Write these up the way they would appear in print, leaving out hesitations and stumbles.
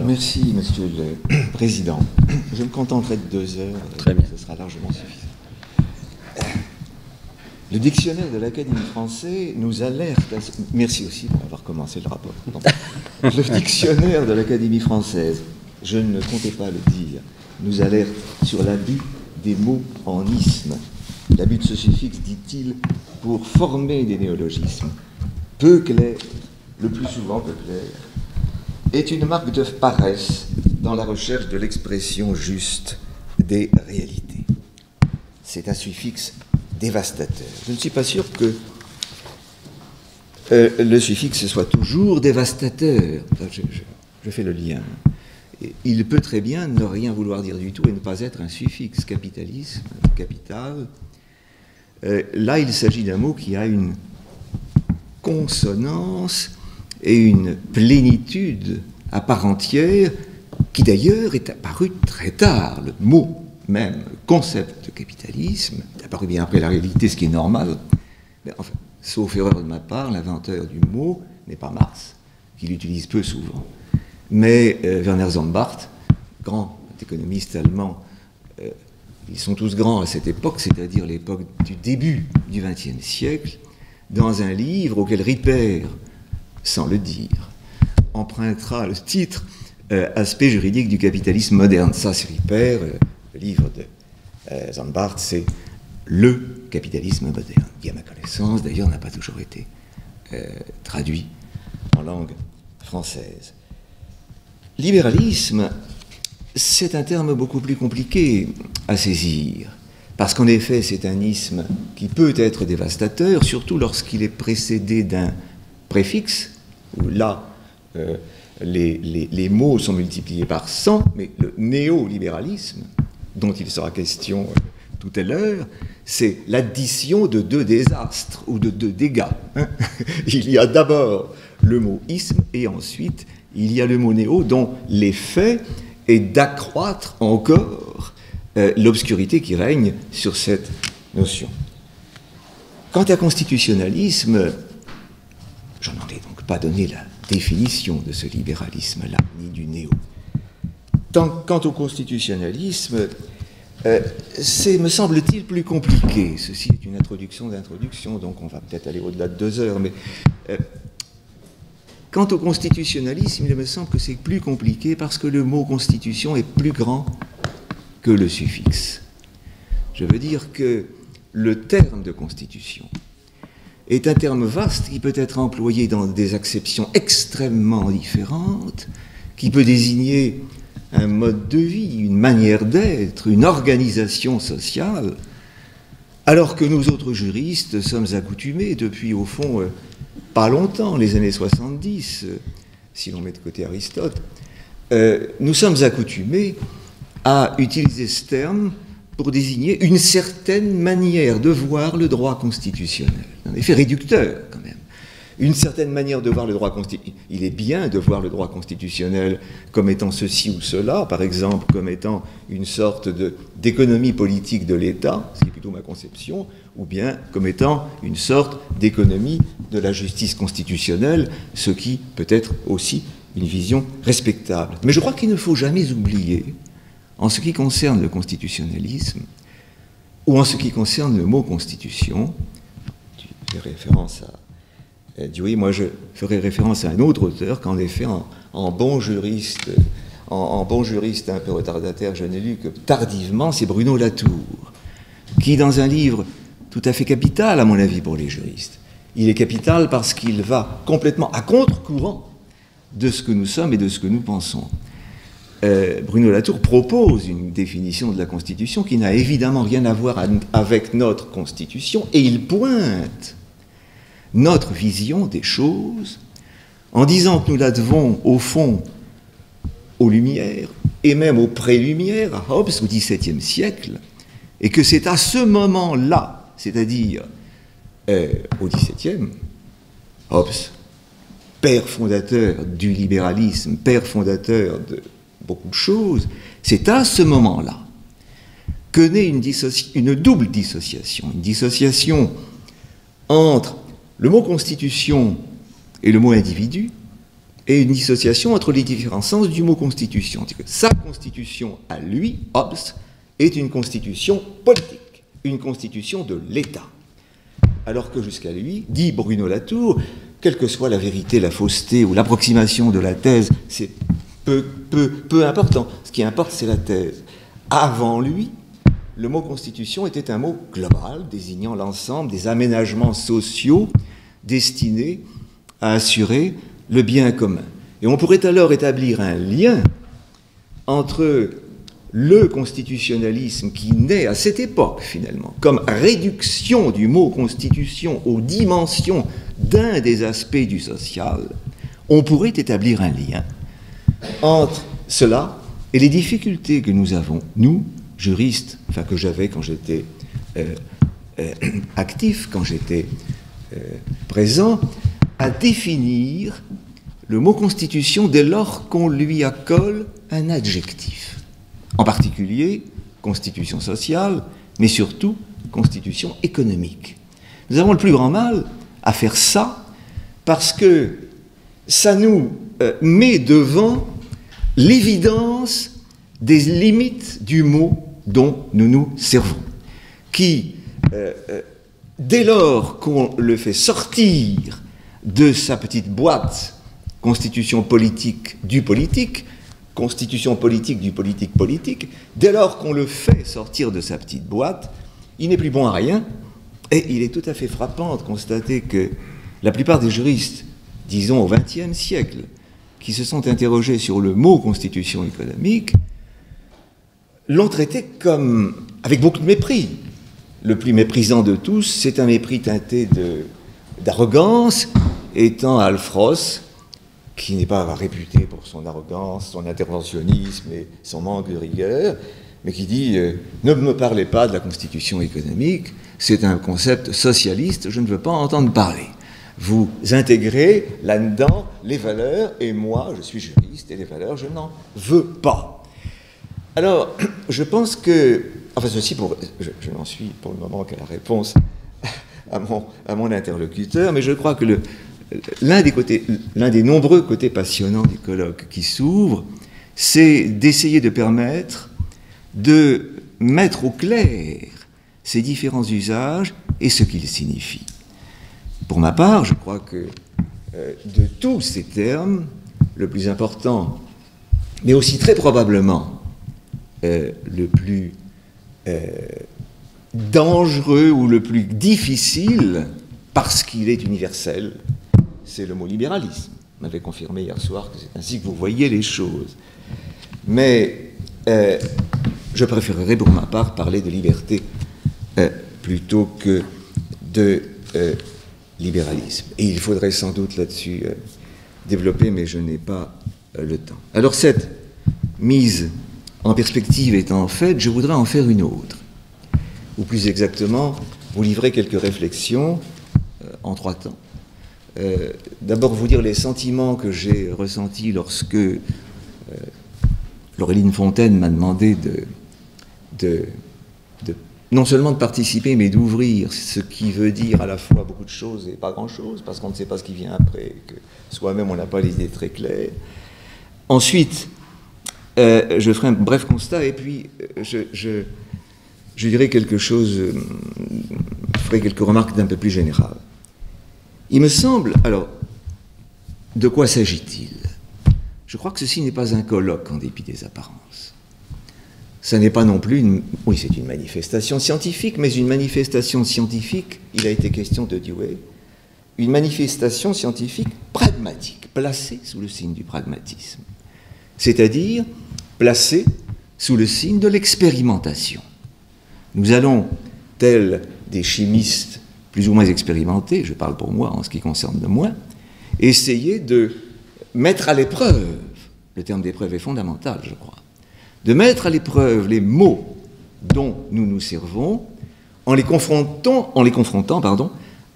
Merci, Monsieur le Président. Je me contenterai de 2 heures. Très bien. Ce sera largement suffisant. Le dictionnaire de l'Académie française nous alerte... Merci aussi pour avoir commencé le rapport. Le dictionnaire de l'Académie française, je ne comptais pas le dire, nous alerte sur l'abus des mots en isme. L'abus de ce suffixe, dit-il, pour former des néologismes peu clairs, le plus souvent peu clairs, est une marque de paresse dans la recherche de l'expression juste des réalités. C'est un suffixe dévastateur. Je ne suis pas sûr que le suffixe soit toujours dévastateur. Enfin, je fais le lien. Il peut très bien ne rien vouloir dire du tout et ne pas être un suffixe. Capitalisme, capital. Là, il s'agit d'un mot qui a une consonance et une plénitude à part entière, qui d'ailleurs est apparu très tard. Le mot même, le concept de capitalisme, est apparu bien après la réalité, ce qui est normal. Mais enfin, sauf erreur de ma part, l'inventeur du mot n'est pas Marx, qui l'utilise peu souvent, mais Werner Sombart, grand économiste allemand. Ils sont tous grands à cette époque, c'est-à-dire l'époque du début du XXe siècle, dans un livre auquel Ripper, sans le dire, empruntera le titre Aspect juridique du capitalisme moderne. Ça, c'est Ripper, le livre de Sombart, c'est le capitalisme moderne, qui, à ma connaissance, d'ailleurs, n'a pas toujours été traduit en langue française. Libéralisme, c'est un terme beaucoup plus compliqué à saisir, parce qu'en effet, c'est un isme qui peut être dévastateur, surtout lorsqu'il est précédé d'un préfixe, où là, les mots sont multipliés par 100, mais le néolibéralisme, dont il sera question tout à l'heure, c'est l'addition de 2 désastres, ou de 2 dégâts. Hein. Il y a d'abord le mot isme, et ensuite, il y a le mot néo, dont l'effet est d'accroître encore l'obscurité qui règne sur cette notion. Quant à constitutionnalisme, je n'en ai donc pas donné la définition de ce libéralisme-là, ni du néo. Quant au constitutionnalisme, c'est, me semble-t-il, plus compliqué. Ceci est une introduction d'introduction, donc on va peut-être aller au-delà de 2 heures, mais quant au constitutionnalisme, il me semble que c'est plus compliqué parce que le mot constitution est plus grand que le suffixe. Je veux dire que le terme de constitution est un terme vaste qui peut être employé dans des acceptions extrêmement différentes, qui peut désigner un mode de vie, une manière d'être, une organisation sociale, alors que nous autres juristes sommes accoutumés depuis, au fond, pas longtemps, les années 70, si l'on met de côté Aristote, nous sommes accoutumés à utiliser ce terme pour désigner une certaine manière de voir le droit constitutionnel. Un effet réducteur, quand même. Une certaine manière de voir le droit constitutionnel. Il est bien de voir le droit constitutionnel comme étant ceci ou cela, par exemple, comme étant une sorte d'économie politique de l'État, c'est plutôt ma conception, ou bien comme étant une sorte d'économie de la justice constitutionnelle, ce qui peut être aussi une vision respectable. Mais je crois qu'il ne faut jamais oublier, en ce qui concerne le constitutionnalisme, ou en ce qui concerne le mot constitution, tu fais référence à Dewey, moi je ferai référence à un autre auteur qu'en effet, en bon juriste un peu retardataire, je n'ai lu que tardivement, c'est Bruno Latour, qui dans un livre tout à fait capital, à mon avis, pour les juristes, il est capital parce qu'il va complètement à contre-courant de ce que nous sommes et de ce que nous pensons. Bruno Latour propose une définition de la Constitution qui n'a évidemment rien à voir avec notre Constitution, et il pointe notre vision des choses en disant que nous la devons, au fond, aux Lumières, et même aux pré-Lumières, à Hobbes, au XVIIe siècle, et que c'est à ce moment-là, c'est-à-dire au XVIIe, Hobbes, père fondateur du libéralisme, père fondateur de beaucoup de choses, c'est à ce moment-là que naît une double dissociation, une dissociation entre le mot constitution et le mot individu, et une dissociation entre les différents sens du mot constitution. C'est-à-dire que sa constitution à lui, Hobbes, est une constitution politique, une constitution de l'État. Alors que jusqu'à lui, dit Bruno Latour, quelle que soit la vérité, la fausseté ou l'approximation de la thèse, c'est peu important. Ce qui importe, c'est la thèse. Avant lui, le mot constitution était un mot global, désignant l'ensemble des aménagements sociaux destinés à assurer le bien commun. Et on pourrait alors établir un lien entre le constitutionnalisme qui naît à cette époque, finalement, comme réduction du mot constitution aux dimensions d'un des aspects du social. On pourrait établir un lien entre cela et les difficultés que nous avons, nous, juristes, enfin que j'avais quand j'étais actif, quand j'étais présent, à définir le mot constitution dès lors qu'on lui accole un adjectif. En particulier, constitution sociale, mais surtout constitution économique. Nous avons le plus grand mal à faire ça parce que ça nous met devant l'évidence des limites du mot dont nous nous servons, qui, dès lors qu'on le fait sortir de sa petite boîte constitution politique du politique, constitution politique du politique politique, dès lors qu'on le fait sortir de sa petite boîte, il n'est plus bon à rien, et il est tout à fait frappant de constater que la plupart des juristes, disons au XXe siècle, qui se sont interrogés sur le mot constitution économique, l'ont traité comme, avec beaucoup de mépris. Le plus méprisant de tous, c'est un mépris teinté d'arrogance, étant Alf Ross, qui n'est pas réputé pour son arrogance, son interventionnisme et son manque de rigueur, mais qui dit ne me parlez pas de la constitution économique, c'est un concept socialiste, je ne veux pas en entendre parler. Vous intégrez là-dedans les valeurs, et moi, je suis juriste, et les valeurs, je n'en veux pas. Alors, je pense que... Enfin, ceci, je n'en suis pour le moment qu'à la réponse à mon interlocuteur, mais je crois que l'un des nombreux côtés passionnants du colloque qui s'ouvre, c'est d'essayer de permettre de mettre au clair ces différents usages et ce qu'ils signifient. Pour ma part, je crois que de tous ces termes, le plus important, mais aussi très probablement le plus dangereux ou le plus difficile, parce qu'il est universel, c'est le mot libéralisme. Vous m'avez confirmé hier soir que c'est ainsi que vous voyez les choses. Mais je préférerais pour ma part parler de liberté plutôt que de libéralisme. Et il faudrait sans doute là-dessus développer, mais je n'ai pas le temps. Alors cette mise en perspective étant faite, je voudrais en faire une autre. Ou plus exactement, vous livrer quelques réflexions en 3 temps. D'abord vous dire les sentiments que j'ai ressentis lorsque Laureline Fontaine m'a demandé non seulement de participer, mais d'ouvrir, ce qui veut dire à la fois beaucoup de choses et pas grand-chose, parce qu'on ne sait pas ce qui vient après, que soi-même on n'a pas l'idée très claire. Ensuite, je ferai un bref constat, et puis je dirai quelque chose, je ferai quelques remarques d'un peu plus générales. Il me semble, alors, de quoi s'agit-il? Je crois que ceci n'est pas un colloque en dépit des apparences. Ça n'est pas non plus oui, c'est une manifestation scientifique, mais une manifestation scientifique, il a été question de Dewey, une manifestation scientifique pragmatique, placée sous le signe du pragmatisme. C'est-à-dire placée sous le signe de l'expérimentation. Nous allons, tels des chimistes plus ou moins expérimentés, je parle pour moi en ce qui concerne moi, essayer de mettre à l'épreuve, le terme d'épreuve est fondamental, je crois, de mettre à l'épreuve les mots dont nous nous servons en les confrontant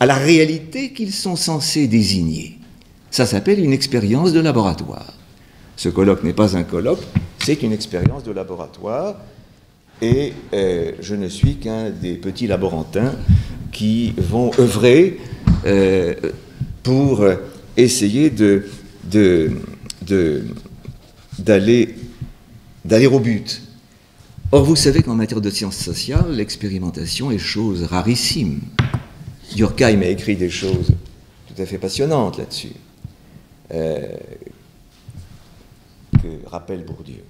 à la réalité qu'ils sont censés désigner. Ça s'appelle une expérience de laboratoire. Ce colloque n'est pas un colloque, c'est une expérience de laboratoire, et je ne suis qu'un des petits laborantins qui vont œuvrer pour essayer de d'aller au but. Or, vous savez qu'en matière de sciences sociales, l'expérimentation est chose rarissime. Durkheim a écrit des choses tout à fait passionnantes là-dessus, que rappelle Bourdieu.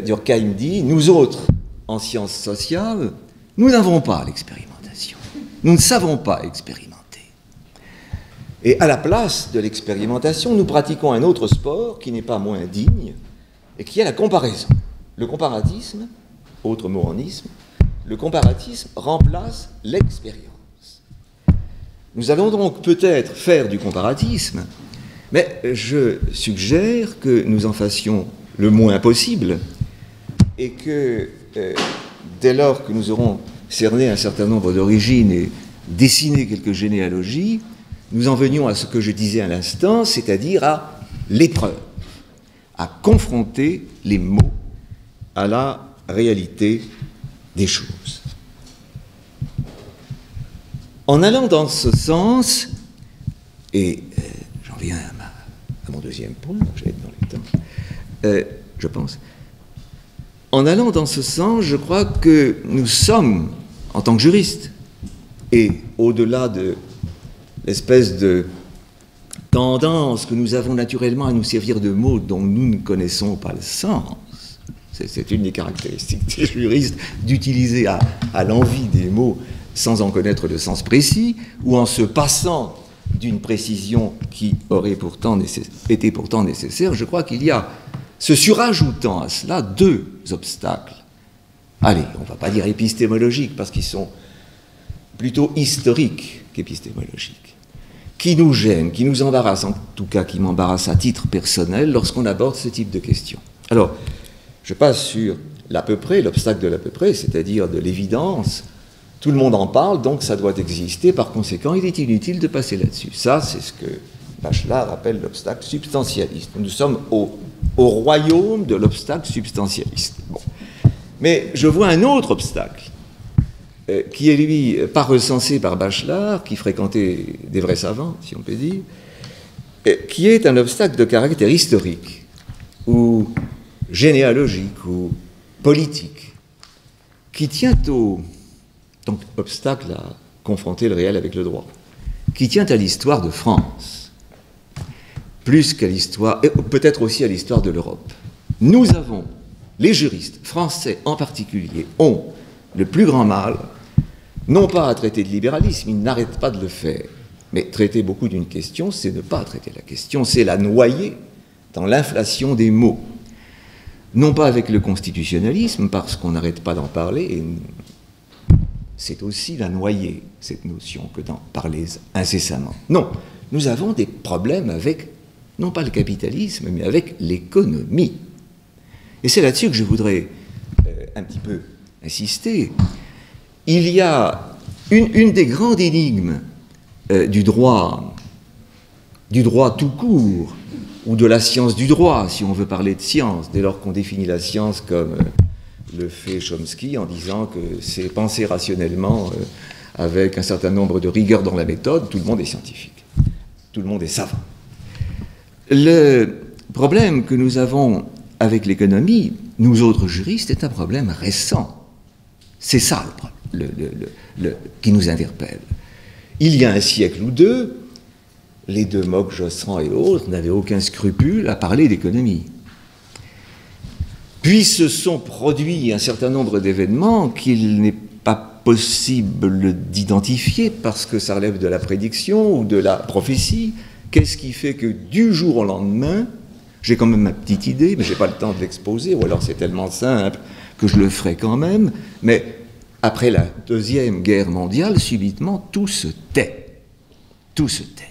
Durkheim dit, nous autres, en sciences sociales, nous n'avons pas l'expérimentation. Nous ne savons pas expérimenter. Et à la place de l'expérimentation, nous pratiquons un autre sport qui n'est pas moins digne et qui est la comparaison. Le comparatisme, autre mot en isme, le comparatisme remplace l'expérience. Nous allons donc peut-être faire du comparatisme, mais je suggère que nous en fassions le moins possible et que dès lors que nous aurons cerné un certain nombre d'origines et dessiné quelques généalogies, nous en venions à ce que je disais à l'instant, c'est-à-dire à l'épreuve, à confronter les mots à la réalité des choses. En allant dans ce sens, et j'en viens à mon deuxième point, je vais être dans les temps, je pense, en allant dans ce sens, je crois que nous sommes, en tant que juristes, et au-delà de l'espèce de tendance que nous avons naturellement à nous servir de mots dont nous ne connaissons pas le sens. C'est une des caractéristiques des juristes d'utiliser à l'envi des mots sans en connaître le sens précis, ou en se passant d'une précision qui aurait été pourtant nécessaire. Je crois qu'il y a, se surajoutant à cela, deux obstacles. Allez, on ne va pas dire épistémologiques, parce qu'ils sont plutôt historiques qu'épistémologiques, qui nous gênent, qui nous embarrassent, en tout cas qui m'embarrassent à titre personnel lorsqu'on aborde ce type de questions. Alors, je passe sur l'à peu près, l'obstacle de l'à peu près, c'est-à-dire de l'évidence. Tout le monde en parle, donc ça doit exister, par conséquent, il est inutile de passer là-dessus. Ça, c'est ce que Bachelard appelle l'obstacle substantialiste. Nous sommes au royaume de l'obstacle substantialiste. Bon. Mais je vois un autre obstacle, qui est, lui, pas recensé par Bachelard, qui fréquentait des vrais savants, si on peut dire, qui est un obstacle de caractère historique, ou généalogique, ou politique, qui tient donc, obstacle à confronter le réel avec le droit, qui tient à l'histoire de France, plus qu'à l'histoire, et peut-être aussi à l'histoire de l'Europe. Nous avons, les juristes français en particulier, ont le plus grand mal, non pas à traiter de libéralisme, ils n'arrêtent pas de le faire, mais traiter beaucoup d'une question, c'est ne pas traiter la question, c'est la noyer dans l'inflation des mots. Non pas avec le constitutionnalisme, parce qu'on n'arrête pas d'en parler, et c'est aussi la noyer, cette notion, que d'en parler incessamment. Non, nous avons des problèmes avec, non pas le capitalisme, mais avec l'économie. Et c'est là-dessus que je voudrais un petit peu insister. Il y a une des grandes énigmes du droit tout court, ou de la science du droit, si on veut parler de science, dès lors qu'on définit la science comme le fait Chomsky en disant que c'est penser rationnellement avec un certain nombre de rigueurs dans la méthode, tout le monde est scientifique, tout le monde est savant. Le problème que nous avons avec l'économie, nous autres juristes, est un problème récent. C'est ça le problème qui nous interpelle. Il y a un siècle ou deux, les deux Mock, Josserand et autres n'avaient aucun scrupule à parler d'économie. Puis se sont produits un certain nombre d'événements qu'il n'est pas possible d'identifier parce que ça relève de la prédiction ou de la prophétie. Qu'est-ce qui fait que du jour au lendemain, j'ai quand même ma petite idée, mais je n'ai pas le temps de l'exposer, ou alors c'est tellement simple que je le ferai quand même, mais après la Deuxième Guerre mondiale, subitement, tout se tait. Tout se tait.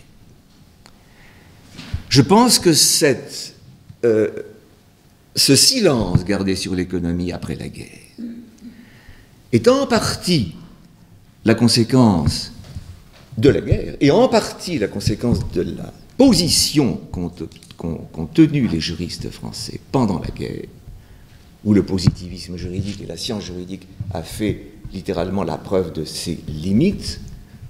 Je pense que ce silence gardé sur l'économie après la guerre est en partie la conséquence de la guerre et en partie la conséquence de la position qu'ont tenue les juristes français pendant la guerre, où le positivisme juridique et la science juridique a fait littéralement la preuve de ses limites.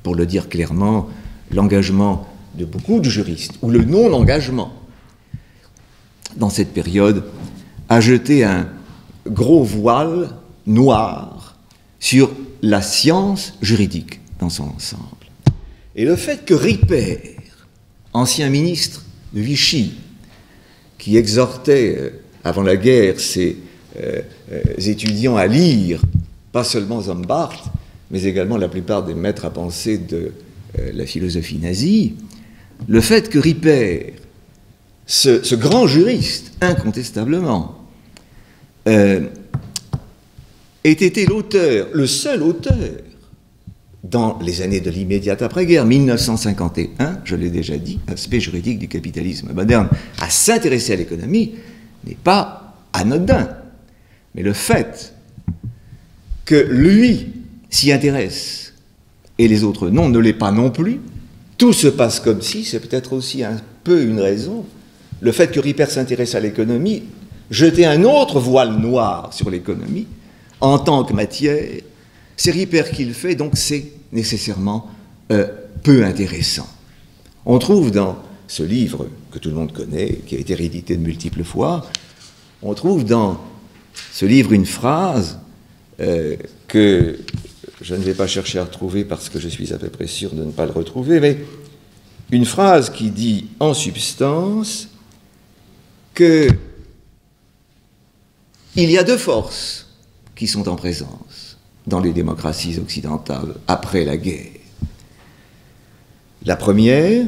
Pour le dire clairement, l'engagement de beaucoup de juristes, où le non-engagement, dans cette période, a jeté un gros voile noir sur la science juridique dans son ensemble. Et le fait que Ripert, ancien ministre de Vichy, qui exhortait avant la guerre ses étudiants à lire, pas seulement Zombart, mais également la plupart des maîtres à penser de la philosophie nazie, le fait que Ripert, ce grand juriste, incontestablement, ait été l'auteur, le seul auteur, dans les années de l'immédiate après-guerre, 1951, je l'ai déjà dit, aspect juridique du capitalisme moderne, à s'intéresser à l'économie n'est pas anodin. Mais le fait que lui s'y intéresse et les autres non, ne l'est pas non plus, tout se passe comme si, c'est peut-être aussi un peu une raison, le fait que Ripert s'intéresse à l'économie, jeter un autre voile noir sur l'économie, en tant que matière, c'est Ripert qui le fait, donc c'est nécessairement peu intéressant. On trouve dans ce livre que tout le monde connaît, qui a été réédité de multiples fois, on trouve dans ce livre une phrase que je ne vais pas chercher à retrouver parce que je suis à peu près sûr de ne pas le retrouver, mais une phrase qui dit en substance qu'il y a deux forces qui sont en présence dans les démocraties occidentales après la guerre. La première,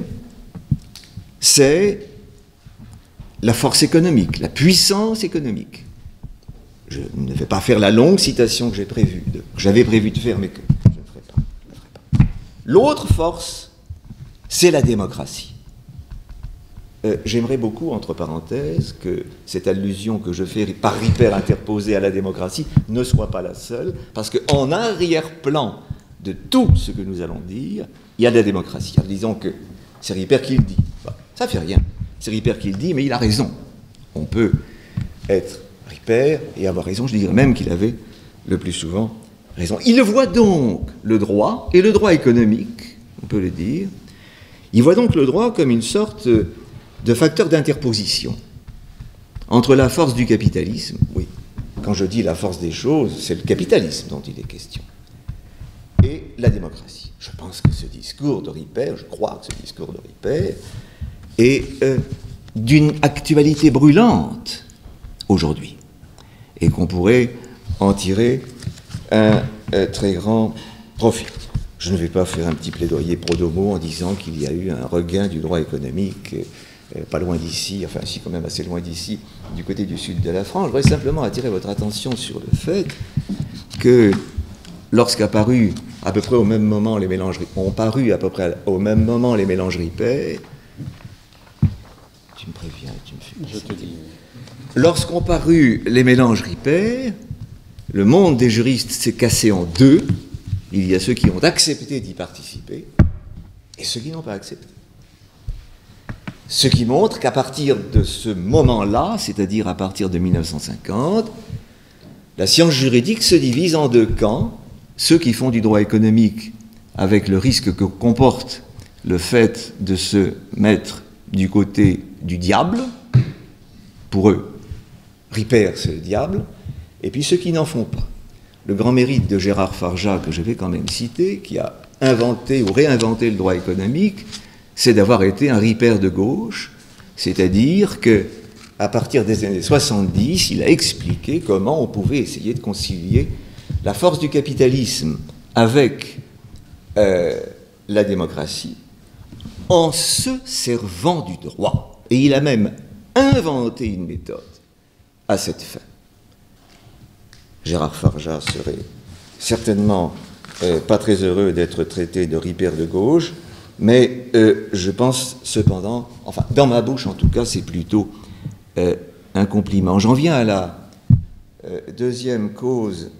c'est la force économique, la puissance économique. Je ne vais pas faire la longue citation que j'avais prévu de faire, mais que je ne ferai pas. L'autre force, c'est la démocratie. J'aimerais beaucoup, entre parenthèses, que cette allusion que je fais par Ripert interposée à la démocratie ne soit pas la seule, parce qu'en arrière-plan de tout ce que nous allons dire, il y a la démocratie. Alors, disons que c'est Ripert qui le dit. Bon, ça ne fait rien. C'est Ripert qui le dit, mais il a raison. On peut être Ripert et avoir raison. Je dirais même qu'il avait le plus souvent raison. Il voit donc le droit, et le droit économique, on peut le dire, il voit donc le droit comme une sorte de facteur d'interposition entre la force du capitalisme, oui, quand je dis la force des choses, c'est le capitalisme dont il est question, et la démocratie. Je pense que ce discours de Ripert, je crois que ce discours de Ripert est d'une actualité brûlante aujourd'hui, et qu'on pourrait en tirer un très grand profit. Je ne vais pas faire un petit plaidoyer pro domo en disant qu'il y a eu un regain du droit économique pas loin d'ici, enfin si quand même assez loin d'ici, du côté du sud de la France. Je voudrais simplement attirer votre attention sur le fait que lorsqu'apparu à peu près au même moment les mélanges Ripert, tu me préviens, tu me fais. Je te dis. Lorsqu'ont paru les mélanges Ripert, le monde des juristes s'est cassé en deux. Il y a ceux qui ont accepté d'y participer et ceux qui n'ont pas accepté. Ce qui montre qu'à partir de ce moment-là, c'est-à-dire à partir de 1950, la science juridique se divise en deux camps. Ceux qui font du droit économique avec le risque que comporte le fait de se mettre du côté du diable, pour eux, Ripert c'est le diable, et puis ceux qui n'en font pas. Le grand mérite de Gérard Farjat, que je vais quand même citer, qui a inventé ou réinventé le droit économique, c'est d'avoir été un Ripert de gauche, c'est-à-dire qu'à partir des années 70, il a expliqué comment on pouvait essayer de concilier la force du capitalisme avec la démocratie en se servant du droit. Et il a même inventé une méthode à cette fin. Gérard Farjat serait certainement pas très heureux d'être traité de Ripert de gauche, mais je pense cependant, enfin dans ma bouche en tout cas, c'est plutôt un compliment. J'en viens à la deuxième cause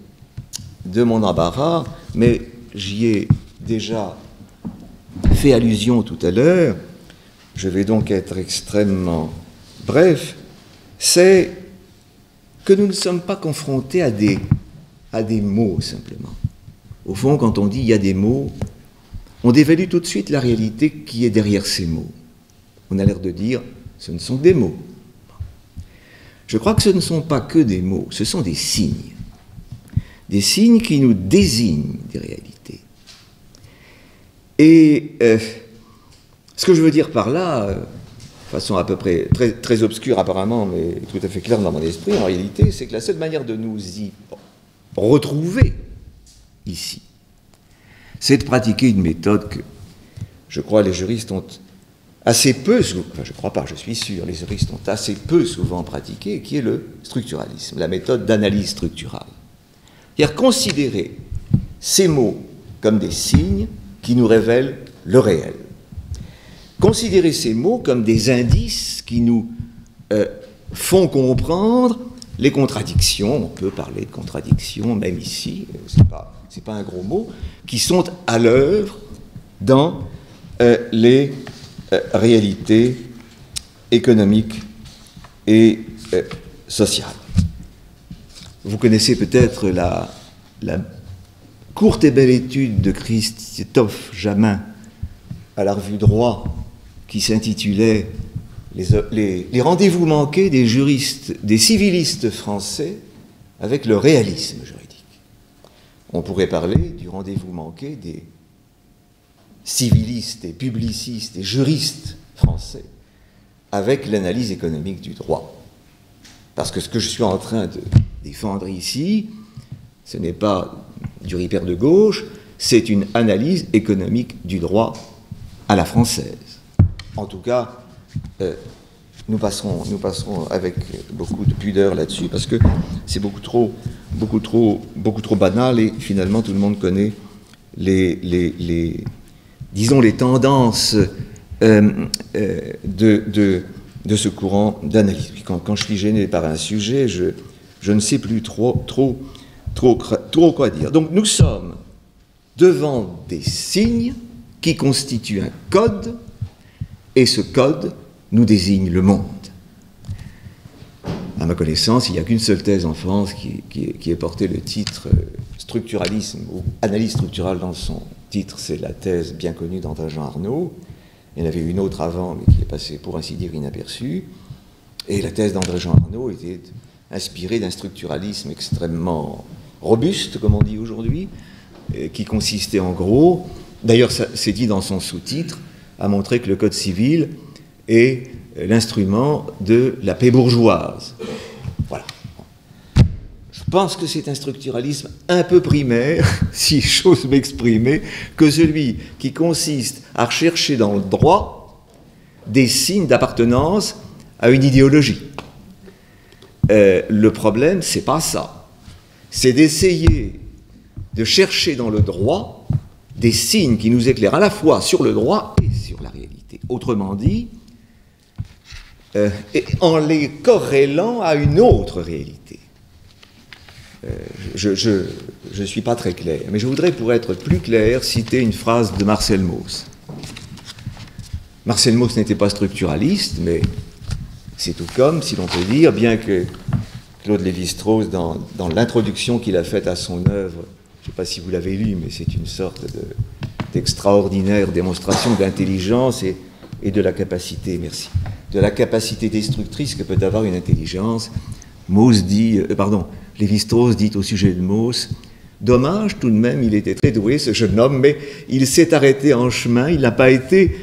de mon embarras, mais j'y ai déjà fait allusion tout à l'heure, je vais donc être extrêmement bref, c'est que nous ne sommes pas confrontés à des mots simplement. Au fond, quand on dit il y a des mots, on dévalue tout de suite la réalité qui est derrière ces mots. On a l'air de dire, ce ne sont que des mots. Je crois que ce ne sont pas que des mots, ce sont des signes. Des signes qui nous désignent des réalités. Et ce que je veux dire par là, de façon à peu près très obscure apparemment, mais tout à fait claire dans mon esprit, en réalité, c'est que la seule manière de nous y retrouver ici, c'est de pratiquer une méthode que, je crois, les juristes ont assez peu, enfin je crois pas, je suis sûr, les juristes ont assez peu souvent pratiqué, qui est le structuralisme, la méthode d'analyse structurale. C'est-à-dire considérer ces mots comme des signes qui nous révèlent le réel. Considérer ces mots comme des indices qui nous font comprendre les contradictions, on peut parler de contradictions même ici, c'est pas un gros mot, qui sont à l'œuvre dans les réalités économiques et sociales. Vous connaissez peut-être la courte et belle étude de Christophe Jamin à la revue Droit qui s'intitulait les rendez-vous manqués des juristes, des civilistes français avec le réalisme juridique. On pourrait parler du rendez-vous manqué des civilistes et publicistes et juristes français avec l'analyse économique du droit. Parce que ce que je suis en train de défendre ici, ce n'est pas du ripper de gauche, c'est une analyse économique du droit à la française. En tout cas, nous passerons avec beaucoup de pudeur là-dessus, parce que c'est beaucoup trop banal, et finalement tout le monde connaît disons les tendances de ce courant d'analyse. Quand je suis gêné par un sujet, je ne sais plus trop quoi dire. Donc nous sommes devant des signes qui constituent un code, et ce code nous désigne le monde. À ma connaissance, il n'y a qu'une seule thèse en France qui ait porté le titre structuralisme ou analyse structurale dans son titre, c'est la thèse bien connue d'André-Jean Arnaud. Il y en avait une autre avant, mais qui est passée pour ainsi dire inaperçue. Et la thèse d'André-Jean Arnaud était inspirée d'un structuralisme extrêmement robuste, comme on dit aujourd'hui, qui consistait en gros, d'ailleurs c'est dit dans son sous-titre, à montrer que le Code civil est l'instrument de la paix bourgeoise. Voilà. Je pense que c'est un structuralisme un peu primaire, si j'ose m'exprimer, que celui qui consiste à rechercher dans le droit des signes d'appartenance à une idéologie. Le problème, c'est pas ça. C'est d'essayer de chercher dans le droit des signes qui nous éclairent à la fois sur le droit et sur la réalité. Autrement dit, et en les corrélant à une autre réalité. Je ne suis pas très clair, mais je voudrais, pour être plus clair, citer une phrase de Marcel Mauss. Marcel Mauss n'était pas structuraliste, mais c'est tout comme, si l'on peut dire, bien que Claude Lévi-Strauss, dans l'introduction qu'il a faite à son œuvre, je ne sais pas si vous l'avez lu, mais c'est une sorte d'extraordinaire démonstration d'intelligence et de la capacité, de la capacité destructrice que peut avoir une intelligence. Lévi-Strauss dit au sujet de Mauss, dommage tout de même, il était très doué ce jeune homme, mais il s'est arrêté en chemin, il n'a pas été,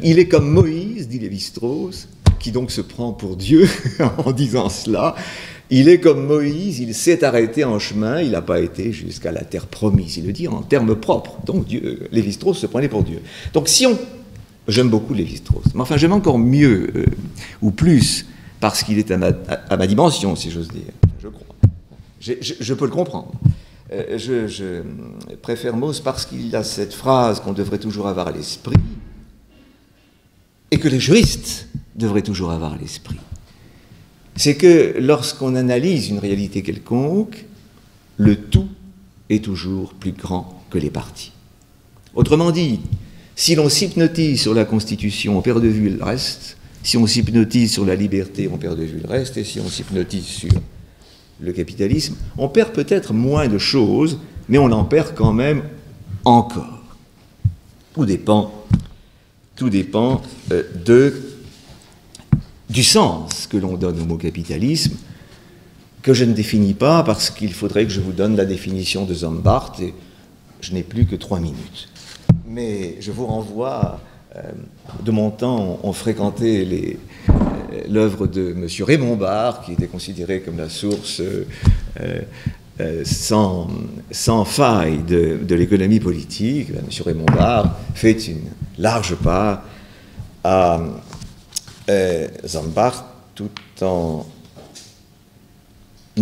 il est comme Moïse, dit Lévi-Strauss, qui donc se prend pour Dieu en disant cela. Il est comme Moïse, il s'est arrêté en chemin, il n'a pas été jusqu'à la terre promise. Il le dit en termes propres. Donc Lévi-Strauss se prenait pour Dieu. Donc j'aime beaucoup Lévi-Strauss, mais enfin j'aime encore mieux, ou plus, parce qu'il est à ma dimension, si j'ose dire, je crois. Je peux le comprendre. Je préfère Mauss parce qu'il a cette phrase qu'on devrait toujours avoir à l'esprit, et que les juristes devraient toujours avoir à l'esprit. C'est que lorsqu'on analyse une réalité quelconque, le tout est toujours plus grand que les parties. Autrement dit, si l'on s'hypnotise sur la Constitution, on perd de vue le reste. Si on s'hypnotise sur la liberté, on perd de vue le reste. Et si on s'hypnotise sur le capitalisme, on perd peut-être moins de choses, mais on en perd quand même encore. Tout dépend du sens que l'on donne au mot capitalisme, que je ne définis pas parce qu'il faudrait que je vous donne la définition de Zombarth, et je n'ai plus que 3 minutes. Mais je vous renvoie, de mon temps, on fréquentait l'œuvre de M. Raymond Barre, qui était considéré comme la source sans faille de l'économie politique. M. Raymond Barre fait une large part à Zombarth, tout en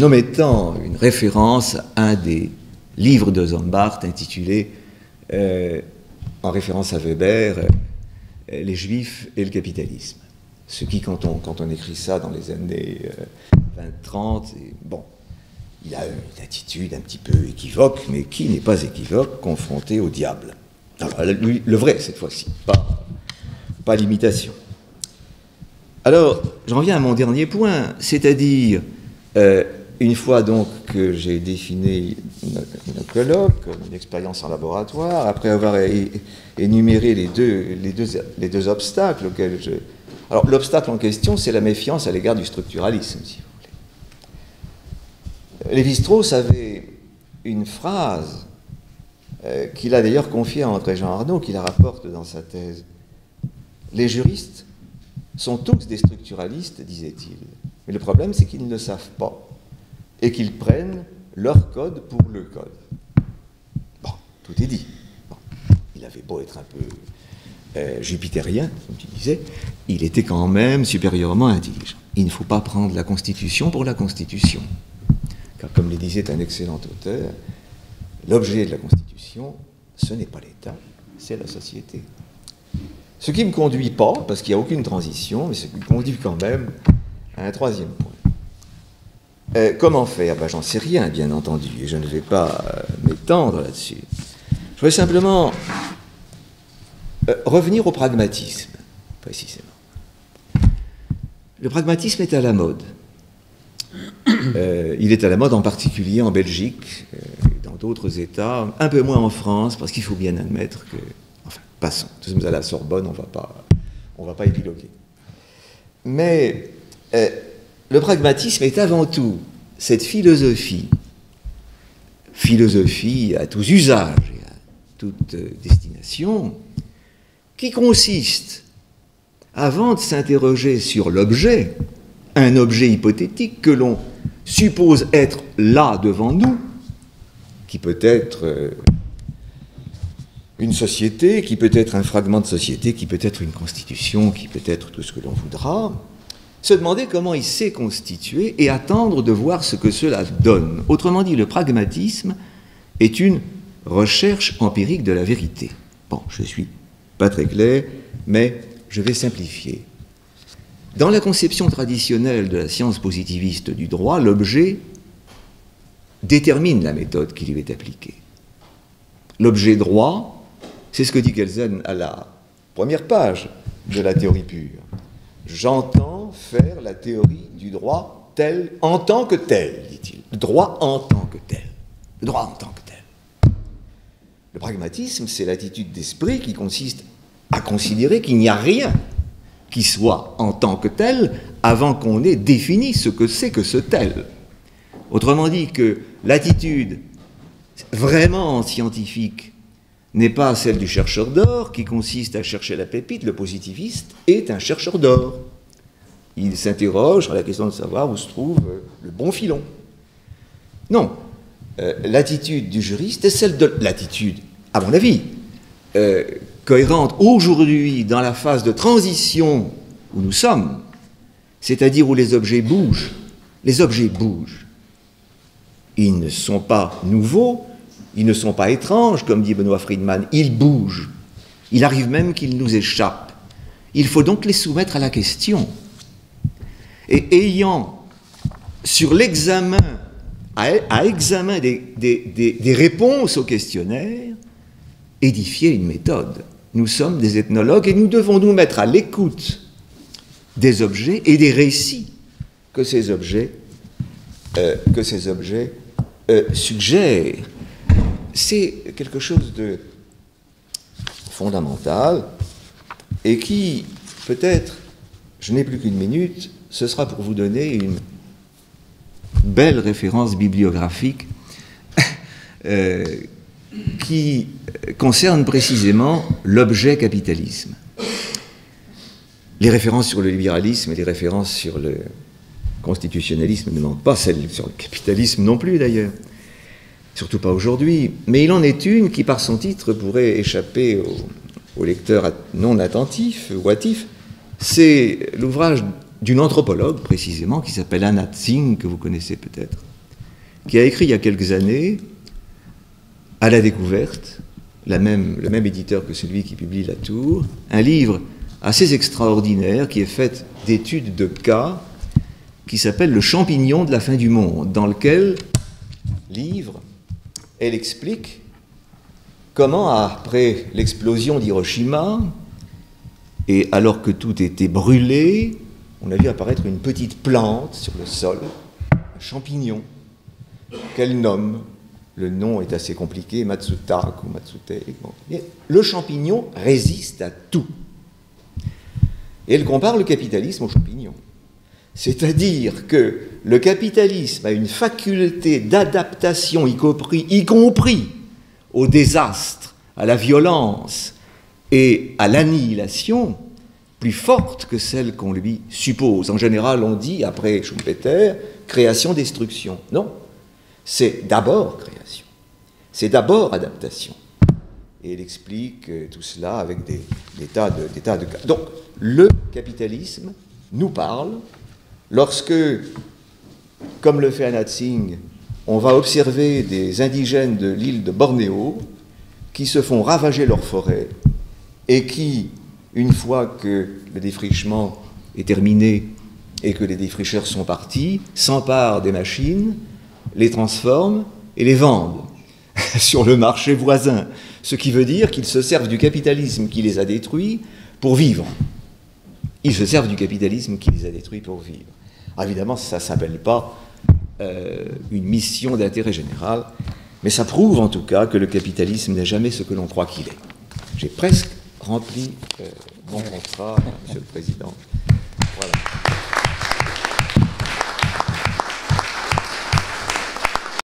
omettant une référence à un des livres de Zombarth intitulé, en référence à Weber, Les Juifs et le capitalisme. Ce qui, quand on écrit ça dans les années 20-30, bon, il a une attitude un petit peu équivoque, mais qui n'est pas équivoque, confronté au diable. Alors, lui, le vrai, cette fois-ci, pas l'imitation. Alors, j'en viens à mon dernier point, c'est-à-dire, une fois donc que j'ai défini une colloque, une expérience en laboratoire, après avoir énuméré les deux obstacles auxquels je... Alors, l'obstacle en question, c'est la méfiance à l'égard du structuralisme, si vous voulez. Lévi-Strauss avait une phrase qu'il a d'ailleurs confiée à André Jean Arnaud, qui la rapporte dans sa thèse. Les juristes sont tous des structuralistes, disait-il. Mais le problème, c'est qu'ils ne le savent pas et qu'ils prennent leur code pour le code. Bon, tout est dit. Bon, il avait beau être un peu jupitérien, comme tu disais, il était quand même supérieurement intelligent. Il ne faut pas prendre la Constitution pour la Constitution. Car comme le disait un excellent auteur, l'objet de la Constitution, ce n'est pas l'État, c'est la société. Ce qui ne me conduit pas, parce qu'il n'y a aucune transition, mais ce qui me conduit quand même à un troisième point. Comment faire? Ben, j'en sais rien, bien entendu, et je ne vais pas m'étendre là-dessus. Je voudrais simplement revenir au pragmatisme, précisément. Le pragmatisme est à la mode. Il est à la mode en particulier en Belgique, et dans d'autres États, un peu moins en France, parce qu'il faut bien admettre que... Enfin, passons, nous sommes à la Sorbonne, on va pas épiloguer. Mais le pragmatisme est avant tout cette philosophie à tous usages et à toute destination, qui consiste, avant de s'interroger sur l'objet, un objet hypothétique que l'on suppose être là devant nous, qui peut être une société, qui peut être un fragment de société, qui peut être une constitution, qui peut être tout ce que l'on voudra, se demander comment il s'est constitué et attendre de voir ce que cela donne. Autrement dit, le pragmatisme est une recherche empirique de la vérité. Bon, je ne suis pas très clair, mais je vais simplifier. Dans la conception traditionnelle de la science positiviste du droit, l'objet détermine la méthode qui lui est appliquée. L'objet droit, c'est ce que dit Kelsen à la première page de la théorie pure. J'entends faire la théorie du droit tel, en tant que tel, dit-il. Le droit en tant que tel. Le droit en tant que tel. Le pragmatisme, c'est l'attitude d'esprit qui consiste à considérer qu'il n'y a rien qui soit en tant que tel avant qu'on ait défini ce que c'est que ce tel. Autrement dit, que l'attitude vraiment scientifique n'est pas celle du chercheur d'or qui consiste à chercher la pépite. Le positiviste est un chercheur d'or. Il s'interroge sur la question de savoir où se trouve le bon filon. Non, l'attitude du juriste est celle de l'attitude, à mon avis, cohérente aujourd'hui dans la phase de transition où nous sommes, c'est-à-dire où les objets bougent. Les objets bougent. Ils ne sont pas nouveaux, ils ne sont pas étranges, comme dit Benoît Friedman, ils bougent. Il arrive même qu'ils nous échappent. Il faut donc les soumettre à la question. Et ayant, sur l'examen, à examen des réponses au questionnaire, édifier une méthode. Nous sommes des ethnologues et nous devons nous mettre à l'écoute des objets et des récits que ces objets suggèrent. C'est quelque chose de fondamentale, et qui, peut-être, je n'ai plus qu'une minute, ce sera pour vous donner une belle référence bibliographique qui concerne précisément l'objet capitalisme. Les références sur le libéralisme et les références sur le constitutionnalisme ne manquent pas, celles sur le capitalisme non plus d'ailleurs, surtout pas aujourd'hui, mais il en est une qui par son titre pourrait échapper aux lecteurs non attentifs ou hâtifs. C'est l'ouvrage d'une anthropologue précisément qui s'appelle Anna Tsing, que vous connaissez peut-être, qui a écrit il y a quelques années à la Découverte, le même éditeur que celui qui publie La Tour, un livre assez extraordinaire qui est fait d'études de cas qui s'appelle Le champignon de la fin du monde, dans lequel livre elle explique comment, après l'explosion d'Hiroshima, et alors que tout était brûlé, on a vu apparaître une petite plante sur le sol, un champignon, qu'elle nomme. Le nom est assez compliqué, Matsutak ou Matsute. Bon. Le champignon résiste à tout. Et elle compare le capitalisme au champignon. C'est-à-dire que le capitalisme a une faculté d'adaptation, y compris au désastre, à la violence et à l'annihilation, plus forte que celle qu'on lui suppose. En général, on dit, après Schumpeter, création-destruction. Non, c'est d'abord création, c'est d'abord adaptation. Et elle explique tout cela avec des tas de cas. Donc, le capitalisme nous parle lorsque, comme le fait Anna Tsing, on va observer des indigènes de l'île de Bornéo qui se font ravager leurs forêts et qui, une fois que le défrichement est terminé et que les défricheurs sont partis, s'emparent des machines, les transforment et les vendent sur le marché voisin. Ce qui veut dire qu'ils se servent du capitalisme qui les a détruits pour vivre. Ils se servent du capitalisme qui les a détruits pour vivre. Alors évidemment, ça ne s'appelle pas une mission d'intérêt général, mais ça prouve en tout cas que le capitalisme n'est jamais ce que l'on croit qu'il est. J'ai presque rempli mon contrat, Monsieur le Président. Voilà.